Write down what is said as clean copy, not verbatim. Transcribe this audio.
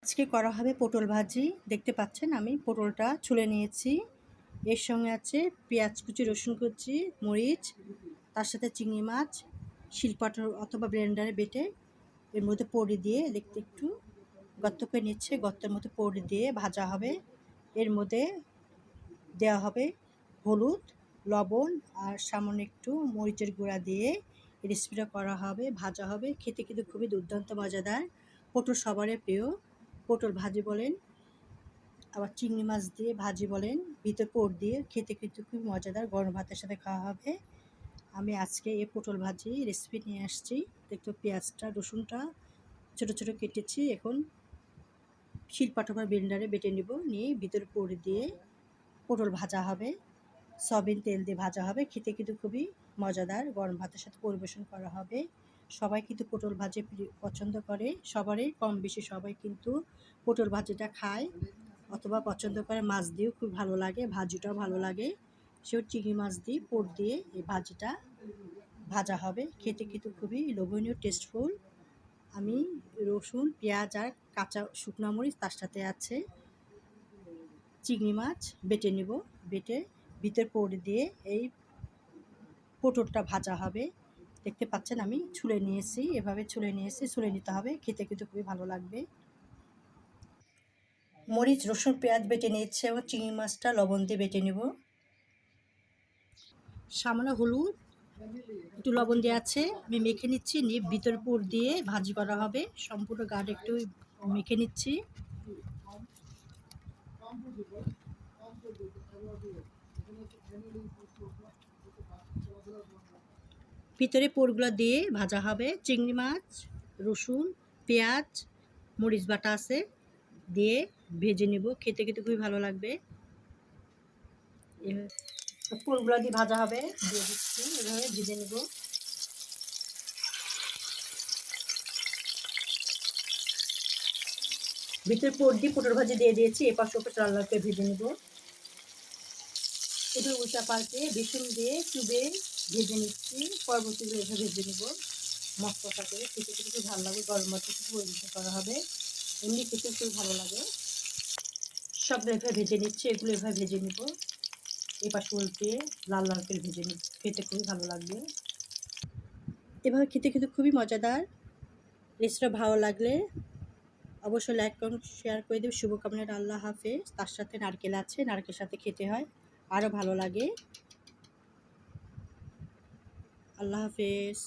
আজকে করা হবে পটল ভাজি। দেখতে পাচ্ছেন আমি পটলটা ছুলে নিয়েছি। এর সঙ্গে আছে পেঁয়াজ কুচি, রসুন কুচি, মরিচ, তার সাথে চিংড়ি মাছ শিলপাটার অথবা ব্লেন্ডারে বেটে এর মধ্যে পড়ি দিয়ে দেখতে একটু গর্ত করে নিচ্ছে। গর্তের মধ্যে পড়ি দিয়ে ভাজা হবে। এর মধ্যে দেওয়া হবে হলুদ, লবণ আর সামান্য একটু মরিচের গুঁড়া দিয়ে রেসিপিটা করা হবে, ভাজা হবে। খেতে কিন্তু খুবই দুর্দান্ত মজাদার। পটল সবারই প্রিয়। পটল ভাজি বলেন, আবার চিংড়ি মাছ দিয়ে ভাজি বলেন, ভিতর পুর দিয়ে খেতে কিন্তু খুব মজাদার। গরম ভাতের সাথে খাওয়া হবে। আমি আজকে এই পটল ভাজি রেসিপি নিয়ে আসছি। দেখতে পেঁয়াজটা, রসুনটা ছোটো ছোটো কেটেছি। এখন শিলপাটা বা ব্লেন্ডারে বেটে নিব। নিয়ে ভিতর পুর দিয়ে পটল ভাজা হবে, সয়াবিন তেল দিয়ে ভাজা হবে। খেতে কিন্তু খুবই মজাদার। গরম ভাতের সাথে পরিবেশন করা হবে। সবাই কিন্তু পটল ভাজি পছন্দ করে। সবারই কম বেশি সবাই কিন্তু পটল ভাজিটা খায় অথবা পছন্দ করে। মাছ দিয়েও খুব ভালো লাগে, ভাজিটাও ভালো লাগে। সেও চিংড়ি মাছ দিয়ে পুর দিয়ে এই ভাজিটা ভাজা হবে। খেতে কিন্তু খুবই লোভনীয়, টেস্টফুল। আমি রসুন, পেঁয়াজ আর কাঁচা শুকনো মরিচ, তার সাথে আছে চিংড়ি মাছ বেটে নিব। বেটে ভিতর পড়ে দিয়ে এই পটলটা ভাজা হবে। দেখতে পাচ্ছেন আমি ছুলে নিয়েছি, এভাবে ছুলে নিয়েছি। ছুলে নিতে হবে, খেতে কিন্তু খুবই ভালো লাগবে। মরিচ, রসুন, পেঁয়াজ বেটে নিয়েছি এবং চিংড়ি মাছটা লবণ দিয়ে বেটে নেব। সামান্য হলুদ, একটু লবণ দিয়ে আছে, আমি মেখে নিচ্ছি। নিয়ে ভিতর পুর দিয়ে ভাজি করা হবে। সম্পূর্ণ গাঢ় একটু মেখে নিচ্ছি। ভিতরে পুরগুলো দিয়ে ভাজা হবে। চিংড়ি মাছ, রসুন, পেঁয়াজ, মরিচ বাটা আছে, দিয়ে ভেজে নেব। খেতে খেতে খুবই ভালো লাগবে। পুরগুলো দিয়ে ভাজা হবে, দিয়ে দিচ্ছি, এভাবে ভেজে নেব। ভিতরে পুর দিয়ে পটল ভাজি দিয়ে দিয়েছি। এপাশ ওপাশ লাল লাল করে ভেজে নেব। এবার উল্টা পাল্টে বেসন দিয়ে চুবে ভেজে নিচ্ছি। পরবর্তীগুলো এভাবে ভেজে নেব মশলা করে। খেতে খেতে খুব ভালো লাগে। গরম ভাতের সাথে পরিবেশন করা হবে। এমনি খেতে খুব ভালো লাগে। সবগুলো এভাবে ভেজে নিচ্ছি। এগুলো এভাবে ভেজে নেব। এপাশ উল্টে লাল লাল করে ভেজে নিব। খেতে খুবই ভালো লাগবে। এভাবে খেতে খেতে খুবই মজাদার। রেসিপিটা ভালো লাগলে অবশ্যই লাইক কমেন্ট শেয়ার করে দেব। শুভকামনা। আল্লাহ হাফেজ। তার সাথে নারকেল আছে, নারকেলের সাথে খেতে হয়, আরও ভালো লাগে। আল্লাহ হাফেজ।